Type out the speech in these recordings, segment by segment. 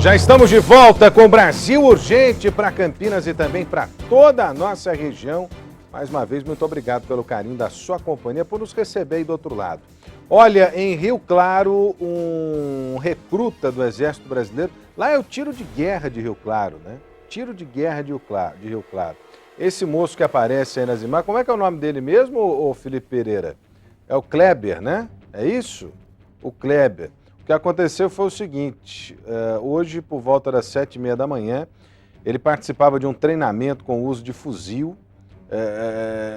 Já estamos de volta com Brasil Urgente para Campinas e também para toda a nossa região. Mais uma vez, muito obrigado pelo carinho da sua companhia, por nos receber aí do outro lado. Olha, em Rio Claro, um recruta do Exército Brasileiro, lá é o tiro de guerra de Rio Claro, né? Tiro de guerra de Rio Claro. Esse moço que aparece aí nas imagens, como é que é o nome dele mesmo, ô Felipe Pereira? É o Kleber, né? É isso? O Kleber. O que aconteceu foi o seguinte, hoje por volta das 7h30 da manhã, ele participava de um treinamento com o uso de fuzil,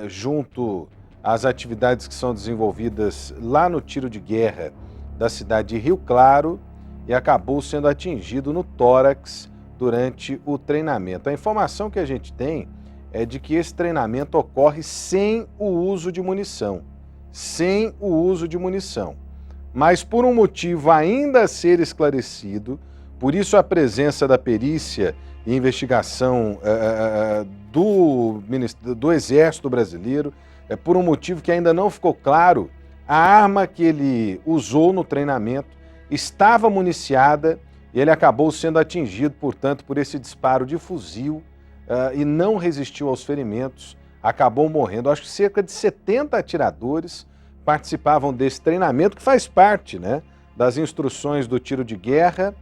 junto às atividades que são desenvolvidas lá no tiro de guerra da cidade de Rio Claro e acabou sendo atingido no tórax durante o treinamento. A informação que a gente tem é de que esse treinamento ocorre sem o uso de munição. Sem o uso de munição. Mas por um motivo ainda a ser esclarecido, por isso a presença da perícia e investigação do Exército Brasileiro, por um motivo que ainda não ficou claro, a arma que ele usou no treinamento estava municiada e ele acabou sendo atingido, portanto, por esse disparo de fuzil e não resistiu aos ferimentos, acabou morrendo. Acho que cerca de 70 atiradores participavam desse treinamento, que faz parte, né, das instruções do tiro de guerra.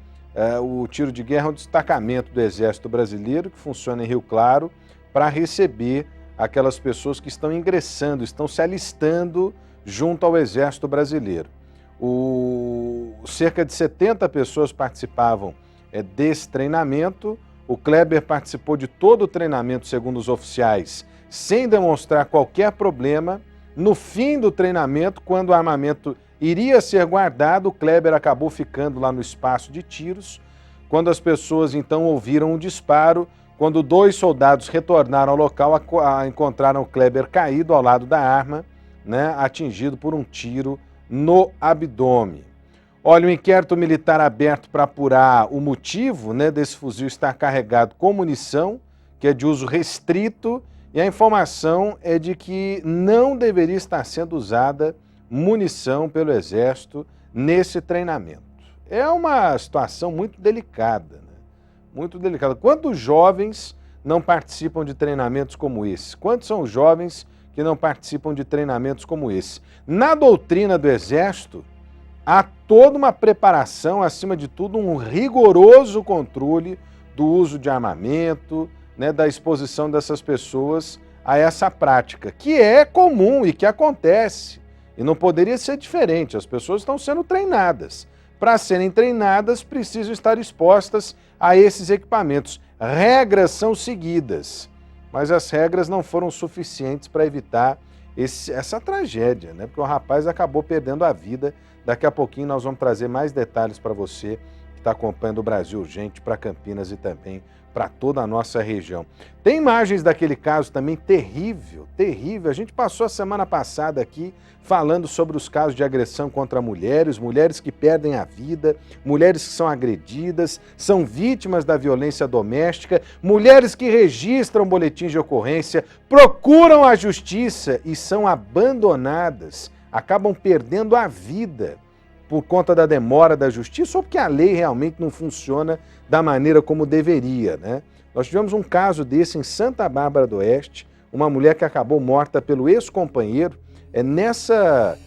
O tiro de guerra é um destacamento do Exército Brasileiro, que funciona em Rio Claro, para receber aquelas pessoas que estão ingressando, estão se alistando junto ao Exército Brasileiro. Cerca de 70 pessoas participavam desse treinamento. O Kleber participou de todo o treinamento, segundo os oficiais, sem demonstrar qualquer problema. No fim do treinamento, quando o armamento iria ser guardado, o Kleber acabou ficando lá no espaço de tiros. Quando as pessoas então ouviram um disparo, quando 2 soldados retornaram ao local, encontraram o Kleber caído ao lado da arma, né, atingido por um tiro no abdômen. Olha, o inquérito militar aberto para apurar o motivo, né, desse fuzil estar carregado com munição, que é de uso restrito, e a informação é de que não deveria estar sendo usada munição pelo Exército nesse treinamento. É uma situação muito delicada, né? Muito delicada. Quantos jovens não participam de treinamentos como esse? Quantos são os jovens que não participam de treinamentos como esse? Na doutrina do Exército, há toda uma preparação, acima de tudo, um rigoroso controle do uso de armamento, né, da exposição dessas pessoas a essa prática, que é comum e que acontece. E não poderia ser diferente, as pessoas estão sendo treinadas. Para serem treinadas, precisam estar expostas a esses equipamentos. Regras são seguidas, mas as regras não foram suficientes para evitar essa tragédia, né? Porque o rapaz acabou perdendo a vida. Daqui a pouquinho nós vamos trazer mais detalhes para você que está acompanhando o Brasil Urgente para Campinas e também para toda a nossa região. Tem imagens daquele caso também terrível, terrível. A gente passou a semana passada aqui falando sobre os casos de agressão contra mulheres, mulheres que perdem a vida, mulheres que são agredidas, são vítimas da violência doméstica, mulheres que registram boletins de ocorrência, procuram a justiça e são abandonadas, acabam perdendo a vida por conta da demora da justiça ou porque a lei realmente não funciona da maneira como deveria, né? Nós tivemos um caso desse em Santa Bárbara do Oeste, uma mulher que acabou morta pelo ex-companheiro nessa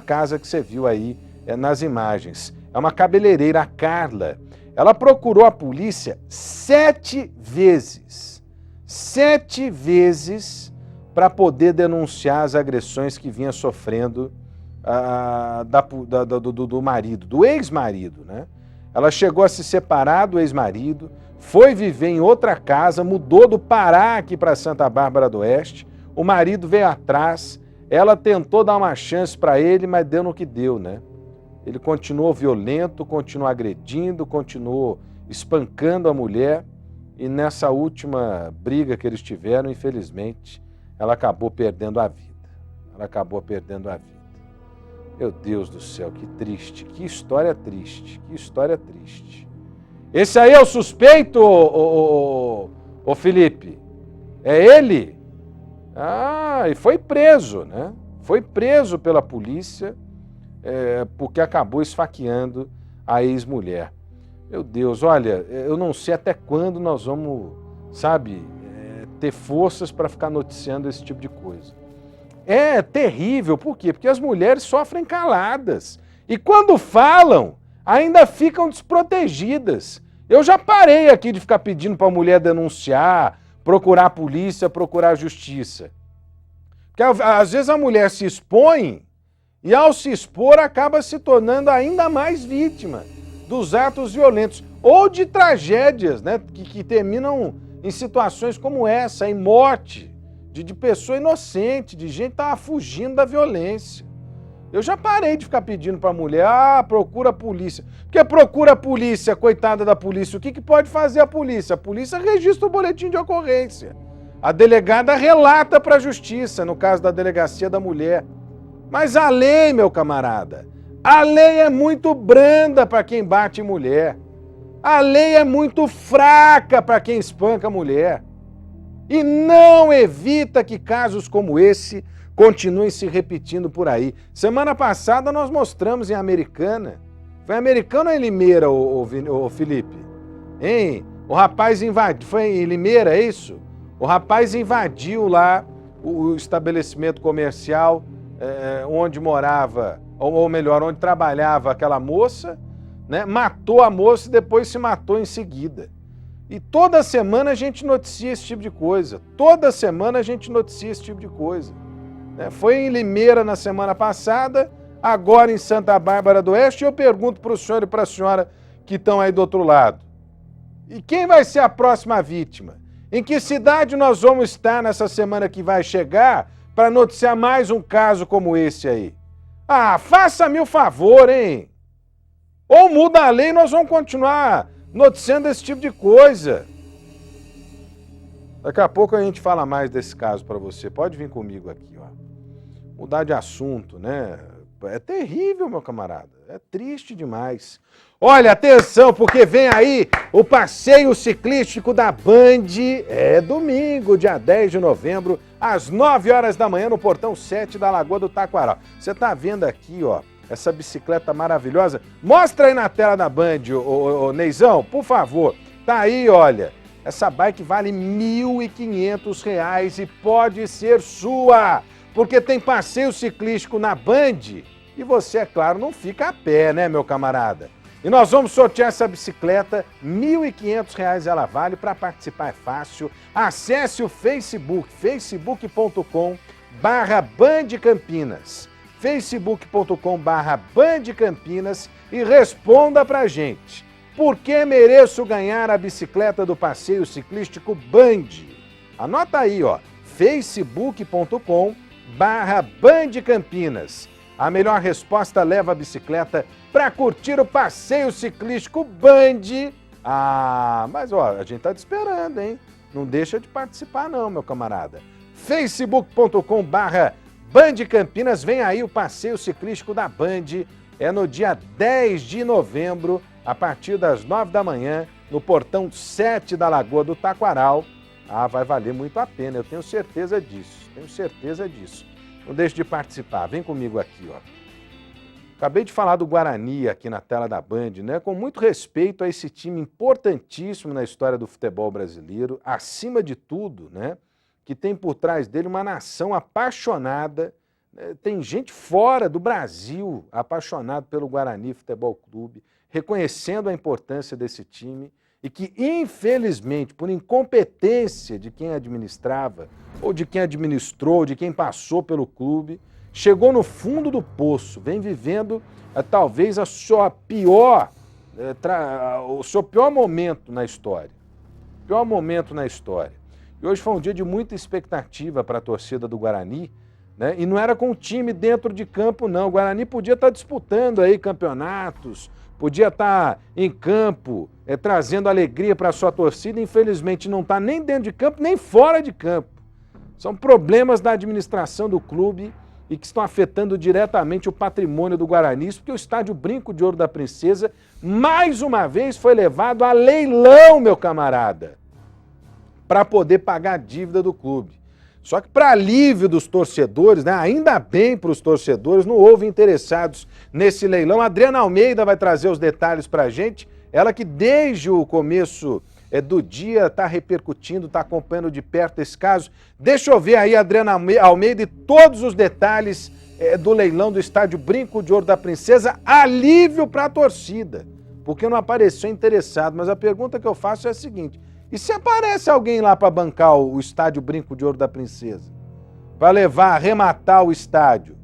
casa que você viu aí nas imagens. É uma cabeleireira, a Carla. Ela procurou a polícia 7 vezes. 7 vezes para poder denunciar as agressões que vinha sofrendo do marido, do ex-marido, né? Ela chegou a se separar do ex-marido, foi viver em outra casa, mudou do Pará aqui para Santa Bárbara do Oeste, o marido veio atrás, ela tentou dar uma chance para ele, mas deu no que deu, né? Ele continuou violento, continuou agredindo, continuou espancando a mulher e nessa última briga que eles tiveram, infelizmente, ela acabou perdendo a vida. Ela acabou perdendo a vida. Meu Deus do céu, que triste, que história triste, que história triste. Esse aí é o suspeito, ô Felipe? É ele? Ah, e foi preso, né? Foi preso pela polícia porque acabou esfaqueando a ex-mulher. Meu Deus, olha, eu não sei até quando nós vamos, sabe, ter forças para ficar noticiando esse tipo de coisa. É terrível, por quê? Porque as mulheres sofrem caladas. E quando falam, ainda ficam desprotegidas. Eu já parei aqui de ficar pedindo para a mulher denunciar, procurar a polícia, procurar a justiça. Porque às vezes a mulher se expõe e ao se expor acaba se tornando ainda mais vítima dos atos violentos ou de tragédias, né, que terminam em situações como essa, em morte de pessoa inocente, de gente que estava fugindo da violência. Eu já parei de ficar pedindo para a mulher, procura a polícia. Porque procura a polícia, coitada da polícia, o que pode fazer a polícia? A polícia registra o boletim de ocorrência. A delegada relata para a justiça, no caso da delegacia da mulher. Mas a lei, meu camarada, a lei é muito branda para quem bate em mulher. A lei é muito fraca para quem espanca a mulher. E não evita que casos como esse continuem se repetindo por aí. Semana passada nós mostramos em Americana. Foi em Americana ou em Limeira, ô Felipe? Hein? O rapaz invadiu. Foi em Limeira, é isso? O rapaz invadiu lá o estabelecimento comercial onde morava, ou melhor, onde trabalhava aquela moça, né? Matou a moça e depois se matou em seguida. E toda semana a gente noticia esse tipo de coisa. Toda semana a gente noticia esse tipo de coisa. Foi em Limeira na semana passada, agora em Santa Bárbara do Oeste, e eu pergunto para o senhor e para a senhora que estão aí do outro lado. E quem vai ser a próxima vítima? Em que cidade nós vamos estar nessa semana que vai chegar para noticiar mais um caso como esse aí? Faça-me o favor, hein? Ou muda a lei e nós vamos continuar noticiando esse tipo de coisa. Daqui a pouco a gente fala mais desse caso para você. Pode vir comigo aqui, ó. Mudar de assunto, né? É terrível, meu camarada. É triste demais. Olha, atenção, porque vem aí o passeio ciclístico da Band. É domingo, dia 10 de novembro, às 9 horas da manhã, no portão 7 da Lagoa do Taquaral. Você tá vendo aqui, ó, essa bicicleta maravilhosa. Mostra aí na tela da Band, ô Neizão, por favor. Tá aí, olha. Essa bike vale R$ 1.500 e pode ser sua, porque tem passeio ciclístico na Band e você, é claro, não fica a pé, né, meu camarada? E nós vamos sortear essa bicicleta, R$ 1.500 ela vale. Para participar é fácil. Acesse o Facebook, facebook.com/bandcampinas. facebook.com/bandcampinas e responda pra gente. Por que mereço ganhar a bicicleta do passeio ciclístico Band? Anota aí, ó, facebook.com/bandcampinas. A melhor resposta leva a bicicleta para curtir o passeio ciclístico Band. Mas ó, a gente tá te esperando, hein? Não deixa de participar não, meu camarada. facebook.com/bandcampinas, vem aí o passeio ciclístico da Band. É no dia 10 de novembro, a partir das 9 da manhã, no portão 7 da Lagoa do Taquaral. Vai valer muito a pena, eu tenho certeza disso, Não deixe de participar, vem comigo aqui, ó. Acabei de falar do Guarani aqui na tela da Band, né? Com muito respeito a esse time importantíssimo na história do futebol brasileiro, acima de tudo, né? Que tem por trás dele uma nação apaixonada. Tem gente fora do Brasil apaixonado pelo Guarani Futebol Clube, reconhecendo a importância desse time e que, infelizmente, por incompetência de quem administrava, ou de quem administrou, ou de quem passou pelo clube, chegou no fundo do poço, vem vivendo talvez o seu pior momento na história. E hoje foi um dia de muita expectativa para a torcida do Guarani, né? E não era com o time dentro de campo, não. O Guarani podia estar disputando aí campeonatos, podia estar em campo, trazendo alegria para a sua torcida. Infelizmente não está nem dentro de campo, nem fora de campo. São problemas da administração do clube e que estão afetando diretamente o patrimônio do Guarani, porque o estádio Brinco de Ouro da Princesa, mais uma vez, foi levado a leilão, meu camarada, para poder pagar a dívida do clube. Só que, para alívio dos torcedores, né, ainda bem para os torcedores, não houve interessados nesse leilão. A Adriana Almeida vai trazer os detalhes para a gente. Ela que desde o começo do dia está repercutindo, está acompanhando de perto esse caso. Deixa eu ver aí, Adriana Almeida, e todos os detalhes do leilão do estádio Brinco de Ouro da Princesa. Alívio para a torcida, porque não apareceu interessado. Mas a pergunta que eu faço é a seguinte: e se aparece alguém lá para bancar o estádio Brinco de Ouro da Princesa? Para levar, arrematar o estádio?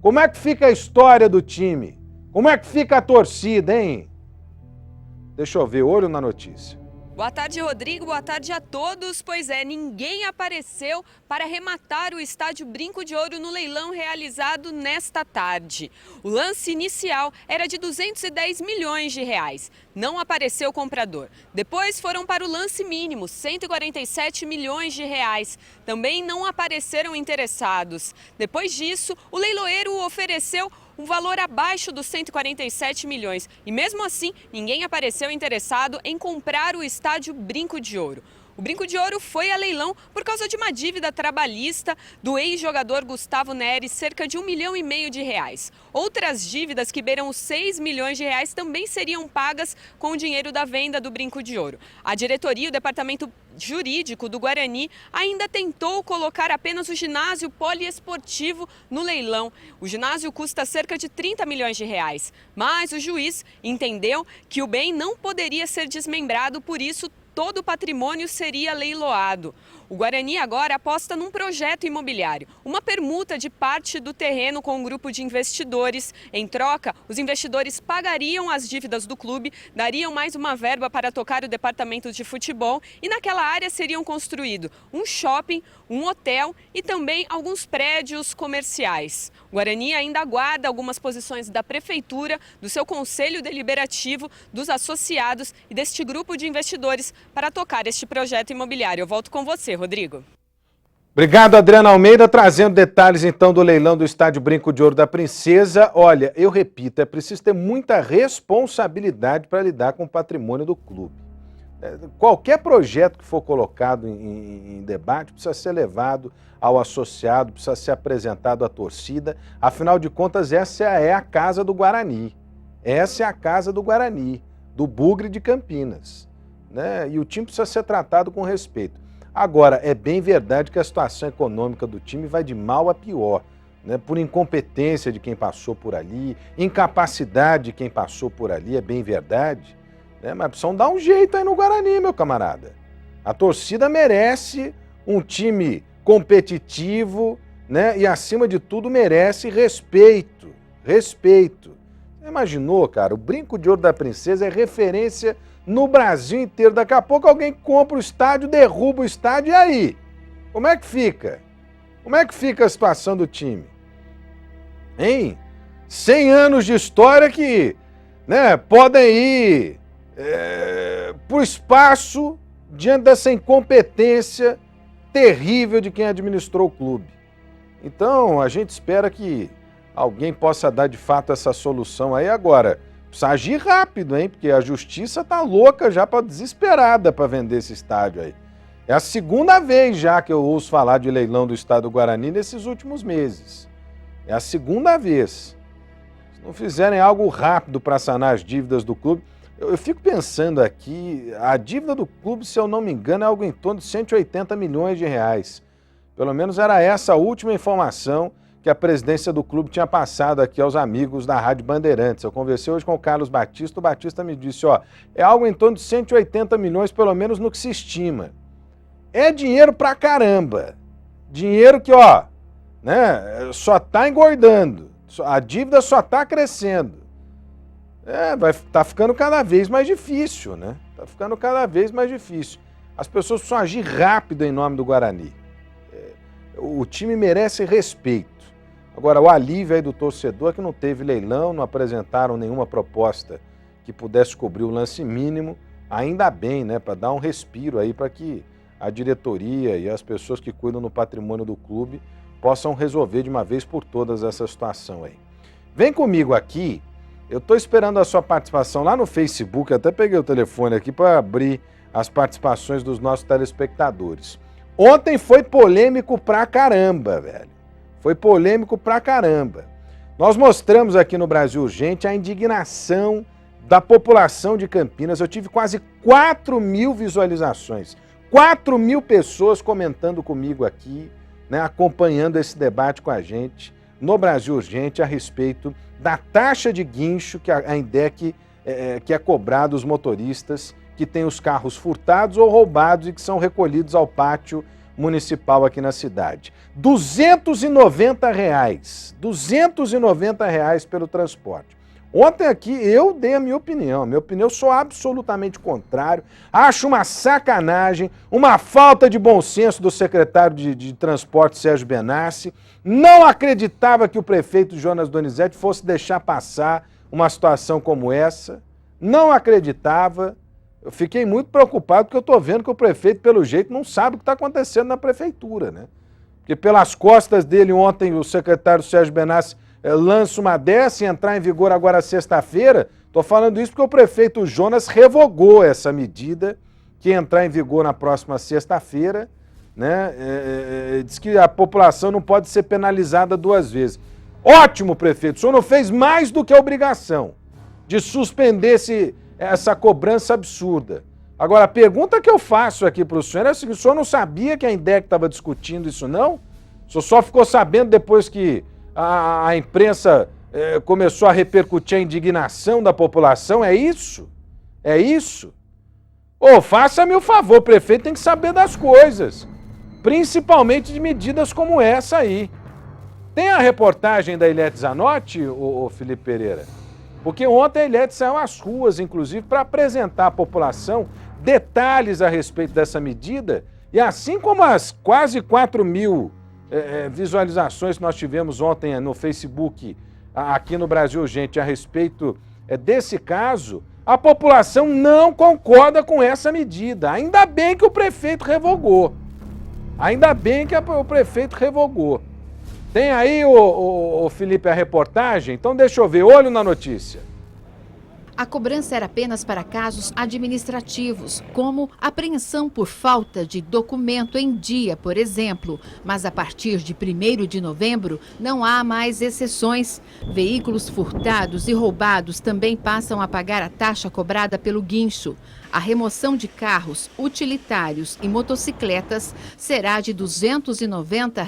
Como é que fica a história do time? Como é que fica a torcida, hein? Deixa eu ver, olho na notícia. Boa tarde, Rodrigo. Boa tarde a todos. Pois é, ninguém apareceu para arrematar o estádio Brinco de Ouro no leilão realizado nesta tarde. O lance inicial era de 210 milhões de reais. Não apareceu o comprador. Depois foram para o lance mínimo, 147 milhões de reais. Também não apareceram interessados. Depois disso, o leiloeiro ofereceu um valor abaixo dos 147 milhões. E mesmo assim, ninguém apareceu interessado em comprar o estádio Brinco de Ouro. O Brinco de Ouro foi a leilão por causa de uma dívida trabalhista do ex-jogador Gustavo Nery, cerca de 1,5 milhão de reais. Outras dívidas que beiram os 6 milhões de reais também seriam pagas com o dinheiro da venda do Brinco de Ouro. A diretoria e o departamento jurídico do Guarani ainda tentou colocar apenas o ginásio poliesportivo no leilão. O ginásio custa cerca de 30 milhões de reais, mas o juiz entendeu que o bem não poderia ser desmembrado, por isso todo o patrimônio seria leiloado. O Guarani agora aposta num projeto imobiliário, uma permuta de parte do terreno com um grupo de investidores. Em troca, os investidores pagariam as dívidas do clube, dariam mais uma verba para tocar o departamento de futebol e naquela área seriam construídos um shopping, um hotel e também alguns prédios comerciais. O Guarani ainda aguarda algumas posições da prefeitura, do seu conselho deliberativo, dos associados e deste grupo de investidores para tocar este projeto imobiliário. Eu volto com você, Rodrigo. Obrigado, Adriana Almeida, trazendo detalhes então do leilão do estádio Brinco de Ouro da Princesa. Olha, eu repito, é preciso ter muita responsabilidade para lidar com o patrimônio do clube. Qualquer projeto que for colocado em debate precisa ser levado ao associado, precisa ser apresentado à torcida. Afinal de contas, essa é a casa do Guarani. Essa é a casa do Guarani, do Bugre de Campinas, né? E o time precisa ser tratado com respeito. Agora, é bem verdade que a situação econômica do time vai de mal a pior, né? Por incompetência de quem passou por ali, incapacidade de quem passou por ali, é bem verdade, né? Mas precisam dar um jeito aí no Guarani, meu camarada. A torcida merece um time competitivo, né? E, acima de tudo, merece respeito. Respeito. Você imaginou, cara? O Brinco de Ouro da Princesa é referência no Brasil inteiro. Daqui a pouco alguém compra o estádio, derruba o estádio, e aí? Como é que fica? Como é que fica a situação do time? Hein? 100 anos de história que, né, podem ir pro espaço diante dessa incompetência terrível de quem administrou o clube. Então, a gente espera que alguém possa dar de fato essa solução aí agora. Precisa agir rápido, hein? Porque a justiça tá louca já, desesperada para vender esse estádio aí. É a segunda vez já que eu ouço falar de leilão do estádio do Guarani nesses últimos meses. É a segunda vez. Se não fizerem algo rápido para sanar as dívidas do clube, eu fico pensando aqui, a dívida do clube, se eu não me engano, é algo em torno de 180 milhões de reais. Pelo menos era essa a última informação que a presidência do clube tinha passado aqui aos amigos da Rádio Bandeirantes. Eu conversei hoje com o Carlos Batista, o Batista me disse, ó, é algo em torno de 180 milhões, pelo menos no que se estima. É dinheiro pra caramba. Dinheiro que, ó, né, só tá engordando. A dívida só tá crescendo. Tá ficando cada vez mais difícil, né? Tá ficando cada vez mais difícil. As pessoas precisam agir rápido em nome do Guarani. O time merece respeito. Agora, o alívio aí do torcedor é que não teve leilão, não apresentaram nenhuma proposta que pudesse cobrir o lance mínimo. Ainda bem, né? Para dar um respiro aí para que a diretoria e as pessoas que cuidam do patrimônio do clube possam resolver de uma vez por todas essa situação aí. Vem comigo aqui. Eu estou esperando a sua participação lá no Facebook, até peguei o telefone aqui para abrir as participações dos nossos telespectadores. Ontem foi polêmico pra caramba, velho. Foi polêmico pra caramba. Nós mostramos aqui no Brasil Urgente a indignação da população de Campinas. Eu tive quase 4.000 visualizações, 4.000 pessoas comentando comigo aqui, né, acompanhando esse debate com a gente no Brasil Urgente a respeito da taxa de guincho que a INDEC que é cobrada dos motoristas que têm os carros furtados ou roubados e que são recolhidos ao pátio municipal aqui na cidade. R$290, R$290 pelo transporte. Ontem aqui eu dei a minha opinião. Eu sou absolutamente contrário. Acho uma sacanagem, uma falta de bom senso do secretário de Transporte, Sérgio Benassi. Não acreditava que o prefeito Jonas Donizete fosse deixar passar uma situação como essa. Não acreditava. Eu fiquei muito preocupado porque eu estou vendo que o prefeito, pelo jeito, não sabe o que está acontecendo na prefeitura, né? Porque pelas costas dele ontem o secretário Sérgio Benassi lança uma dessa e entrar em vigor agora sexta-feira. Estou falando isso porque o prefeito Jonas revogou essa medida que ia entrar em vigor na próxima sexta-feira, né? Diz que a população não pode ser penalizada 2 vezes. Ótimo, prefeito, o senhor não fez mais do que a obrigação de suspender essa cobrança absurda. Agora, a pergunta que eu faço aqui para o senhor é a seguinte: o senhor não sabia que a INDEC estava discutindo isso, não? O senhor só ficou sabendo depois que a imprensa começou a repercutir a indignação da população? É isso? É isso? Ô, faça-me o favor, o prefeito tem que saber das coisas, principalmente de medidas como essa aí. Tem a reportagem da Ilete Zanotti, ô Felipe Pereira? Porque ontem a Ilete saiu às ruas, inclusive, para apresentar à população detalhes a respeito dessa medida, e assim como as quase 4.000 visualizações que nós tivemos ontem no Facebook, aqui no Brasil Urgente, a respeito desse caso, a população não concorda com essa medida. Ainda bem que o prefeito revogou. Ainda bem que o prefeito revogou. Tem aí, o Felipe, a reportagem? Então deixa eu ver, olho na notícia. A cobrança era apenas para casos administrativos, como apreensão por falta de documento em dia, por exemplo. Mas a partir de 1º de novembro, não há mais exceções. Veículos furtados e roubados também passam a pagar a taxa cobrada pelo guincho. A remoção de carros, utilitários e motocicletas será de R$ 290,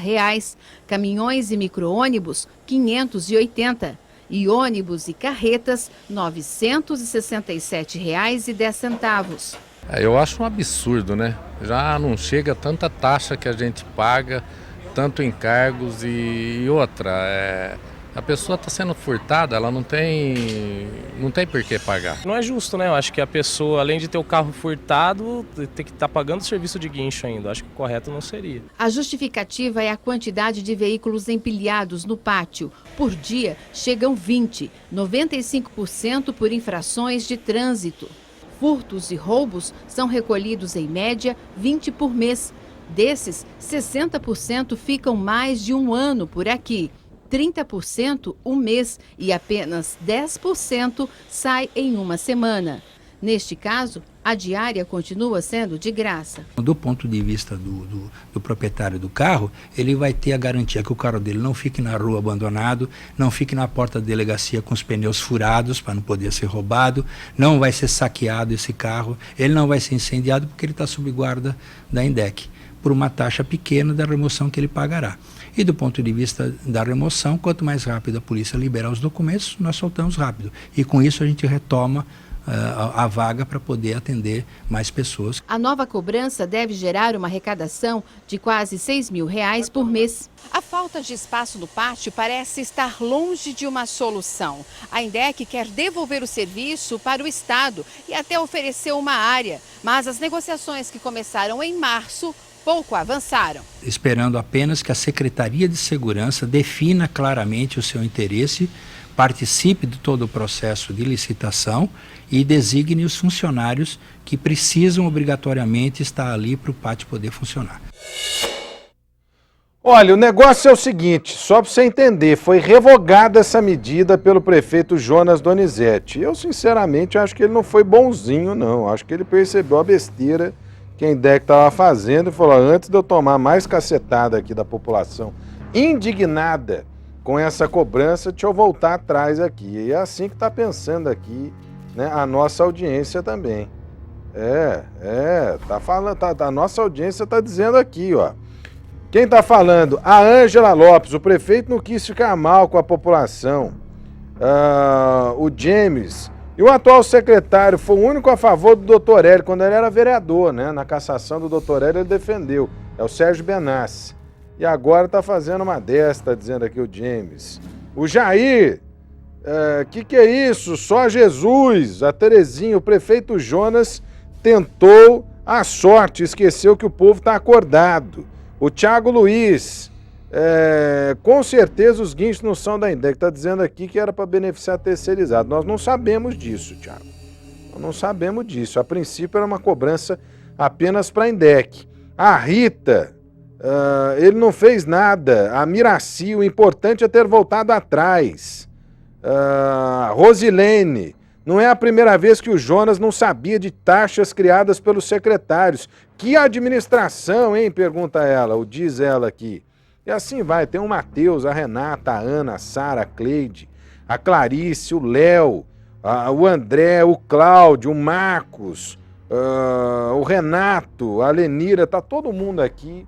caminhões e micro-ônibus, R$ 580. E ônibus e carretas, R$ 967,10. Eu acho um absurdo, né? Já não chega tanta taxa que a gente paga, tanto encargos e outra. A pessoa está sendo furtada, ela não tem por que pagar. Não é justo, né? Eu acho que a pessoa, além de ter o carro furtado, tem que estar pagando o serviço de guincho ainda. Eu acho que o correto não seria. A justificativa é a quantidade de veículos empilhados no pátio. Por dia, chegam 20, 95% por infrações de trânsito. Furtos e roubos são recolhidos em média 20 por mês. Desses, 60% ficam mais de um ano por aqui. 30% um mês e apenas 10% sai em uma semana. Neste caso, a diária continua sendo de graça. Do ponto de vista do proprietário do carro, ele vai ter a garantia que o carro dele não fique na rua abandonado, não fique na porta da delegacia com os pneus furados para não poder ser roubado, não vai ser saqueado esse carro, ele não vai ser incendiado porque ele está sob guarda da INDEC, por uma taxa pequena da remoção que ele pagará. E do ponto de vista da remoção, quanto mais rápido a polícia liberar os documentos, nós soltamos rápido. E com isso a gente retoma a vaga para poder atender mais pessoas. A nova cobrança deve gerar uma arrecadação de quase R$ 6.000 por mês. A falta de espaço no pátio parece estar longe de uma solução. A INDEC quer devolver o serviço para o Estado e até oferecer uma área. Mas as negociações que começaram em março pouco avançaram. Esperando apenas que a Secretaria de Segurança defina claramente o seu interesse, participe de todo o processo de licitação e designe os funcionários que precisam obrigatoriamente estar ali para o pátio poder funcionar. Olha, o negócio é o seguinte, só para você entender, foi revogada essa medida pelo prefeito Jonas Donizete. Eu, sinceramente, acho que ele não foi bonzinho, não. Acho que ele percebeu a besteira que a INDEC estava fazendo e falou: antes de eu tomar mais cacetada aqui da população indignada com essa cobrança, deixa eu voltar atrás aqui. E é assim que está pensando aqui né, a nossa audiência também. Tá falando, a nossa audiência tá dizendo aqui, ó. Quem tá falando? A Ângela Lopes, o prefeito não quis ficar mal com a população. O James, e o atual secretário foi o único a favor do Dr. Hélio, quando ele era vereador, né? Na cassação do Dr. Hélio ele defendeu, é o Sérgio Benassi. E agora tá fazendo uma dessa, tá dizendo aqui o James. O Jair, que é isso? Só Jesus, a Terezinha, o prefeito Jonas tentou a sorte, esqueceu que o povo tá acordado. O Thiago Luiz, com certeza os guinchos não são da INDEC, tá dizendo aqui que era para beneficiar terceirizado. Nós não sabemos disso, Thiago. Nós não sabemos disso. A princípio era uma cobrança apenas para a INDEC. A Rita, ele não fez nada. A Miraci, o importante é ter voltado atrás. Rosilene, não é a primeira vez que o Jonas não sabia de taxas criadas pelos secretários. Que administração, hein? Pergunta ela, ou diz ela aqui. E assim vai, tem o Matheus, a Renata, a Ana, a Sara, a Cleide, a Clarice, o Léo, o André, o Cláudio, o Marcos, o Renato, a Lenira, tá todo mundo aqui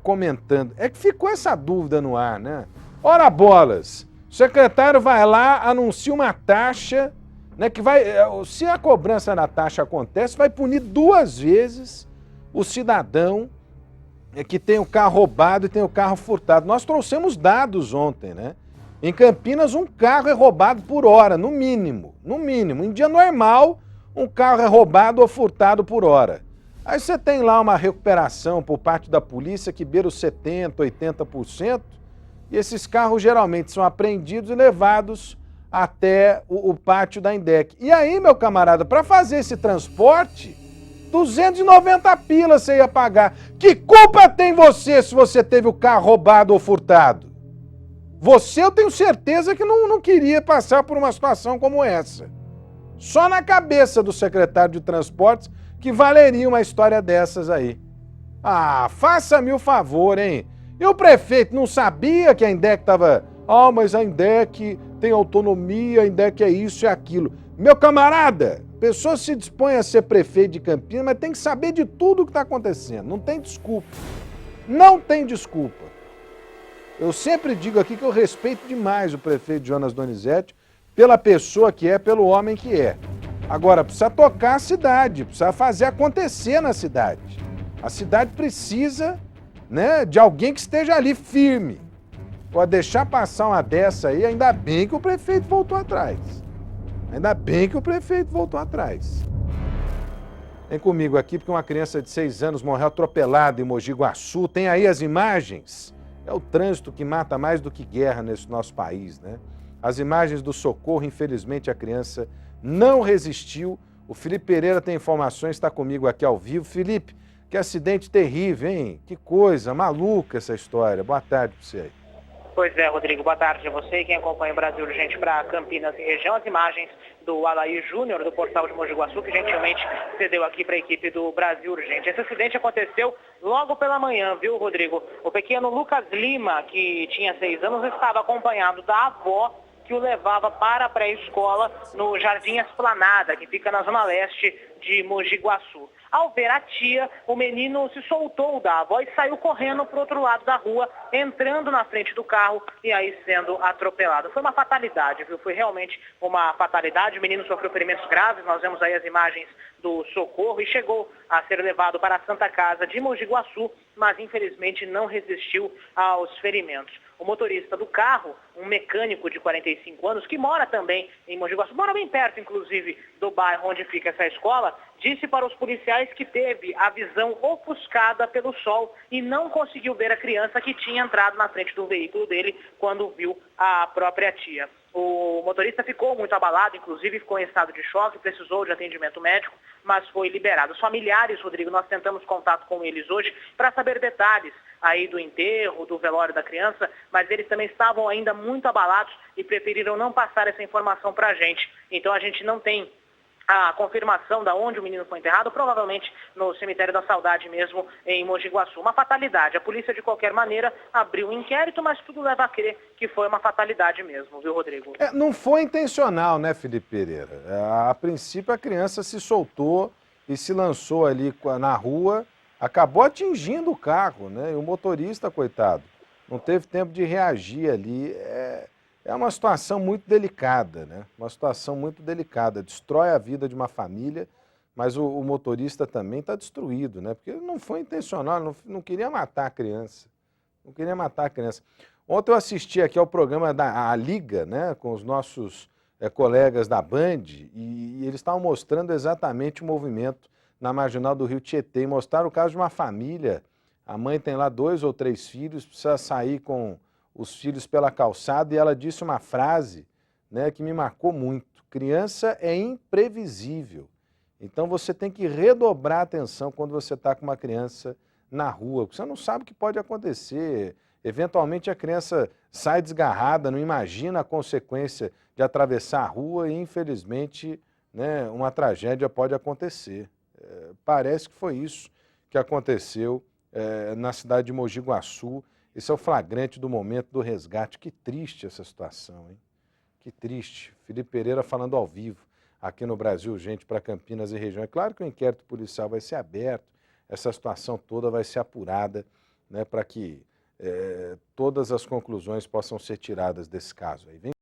comentando. É que ficou essa dúvida no ar, né? Ora bolas, o secretário vai lá, anuncia uma taxa, né, que vai, se a cobrança da taxa acontece, vai punir 2 vezes o cidadão que tem o carro roubado e tem o carro furtado. Nós trouxemos dados ontem, né? Em Campinas, um carro é roubado por hora, no mínimo. No mínimo. Em dia normal, um carro é roubado ou furtado por hora. Aí você tem lá uma recuperação por parte da polícia que beira os 70%, 80%, e esses carros geralmente são apreendidos e levados até o pátio da INDEC. E aí, meu camarada, para fazer esse transporte, 290 pila você ia pagar. Que culpa tem você se você teve o carro roubado ou furtado? Você, eu tenho certeza que não queria passar por uma situação como essa. Só na cabeça do secretário de Transportes que valeria uma história dessas aí. Ah, faça-me o favor, hein? E o prefeito não sabia que a INDEC estava... mas a INDEC tem autonomia, a INDEC é isso e aquilo. Meu camarada, a pessoa se dispõe a ser prefeito de Campinas, mas tem que saber de tudo o que está acontecendo. Não tem desculpa. Não tem desculpa. Eu sempre digo aqui que eu respeito demais o prefeito Jonas Donizete pela pessoa que é, pelo homem que é. Agora, precisa tocar a cidade, precisa fazer acontecer na cidade. A cidade precisa, né, de alguém que esteja ali firme. Pode deixar passar uma dessa aí, ainda bem que o prefeito voltou atrás. Ainda bem que o prefeito voltou atrás. Vem comigo aqui, porque uma criança de 6 anos morreu atropelada em Mogi Guaçu. Tem aí as imagens? É o trânsito que mata mais do que guerra nesse nosso país, né? As imagens do socorro, infelizmente a criança não resistiu. O Felipe Pereira tem informações, está comigo aqui ao vivo. Felipe, que acidente terrível, hein? Que coisa, maluca essa história. Boa tarde para você aí. Pois é, Rodrigo, boa tarde a você e quem acompanha o Brasil Urgente para Campinas e região. As imagens do Alair Júnior, do portal de Mogi Guaçu, que gentilmente cedeu aqui para a equipe do Brasil Urgente. Esse acidente aconteceu logo pela manhã, viu, Rodrigo? O pequeno Lucas Lima, que tinha 6 anos, estava acompanhado da avó, que o levava para a pré-escola no Jardim Esplanada, que fica na zona leste de Mogi Guaçu. Ao ver a tia, o menino se soltou da avó e saiu correndo para o outro lado da rua, entrando na frente do carro e aí sendo atropelado. Foi uma fatalidade, viu? Foi realmente uma fatalidade. O menino sofreu ferimentos graves, nós vemos aí as imagens do socorro e chegou a ser levado para a Santa Casa de Mogi Guaçu, mas infelizmente não resistiu aos ferimentos. O motorista do carro, um mecânico de 45 anos, que mora também em Mogi Guaçu, mora bem perto, inclusive, do bairro onde fica essa escola, disse para os policiais que teve a visão ofuscada pelo sol e não conseguiu ver a criança que tinha entrado na frente do veículo dele quando viu a própria tia. O motorista ficou muito abalado, inclusive ficou em estado de choque, precisou de atendimento médico, mas foi liberado. Os familiares, Rodrigo, nós tentamos contato com eles hoje para saber detalhes aí do enterro, do velório da criança, mas eles também estavam ainda muito abalados e preferiram não passar essa informação para a gente. Então a gente não tem a confirmação de onde o menino foi enterrado, provavelmente no cemitério da Saudade mesmo, em Mogi Guaçu. Uma fatalidade. A polícia, de qualquer maneira, abriu um inquérito, mas tudo leva a crer que foi uma fatalidade mesmo, viu, Rodrigo? Não foi intencional, né, Felipe Pereira? A princípio, a criança se soltou e se lançou ali na rua, acabou atingindo o carro, né? E o motorista, coitado, não teve tempo de reagir ali. É uma situação muito delicada, né? Uma situação muito delicada. Destrói a vida de uma família, mas o motorista também está destruído, né? Porque não foi intencional, não queria matar a criança. Não queria matar a criança. Ontem eu assisti aqui ao programa da Liga, né? Com os nossos colegas da Band, e eles estavam mostrando exatamente o movimento na marginal do Rio Tietê. E mostraram o caso de uma família. A mãe tem lá 2 ou 3 filhos, precisa sair com os filhos pela calçada, e ela disse uma frase, né, que me marcou muito. Criança é imprevisível. Então você tem que redobrar a atenção quando você está com uma criança na rua, porque você não sabe o que pode acontecer. Eventualmente a criança sai desgarrada, não imagina a consequência de atravessar a rua e, infelizmente, né, uma tragédia pode acontecer. Parece que foi isso que aconteceu na cidade de Mogi Guaçu. Esse é o flagrante do momento do resgate. Que triste essa situação, hein? Que triste. Felipe Pereira falando ao vivo aqui no Brasil Urgente para Campinas e região. É claro que o inquérito policial vai ser aberto, essa situação toda vai ser apurada, né, para que todas as conclusões possam ser tiradas desse caso aí.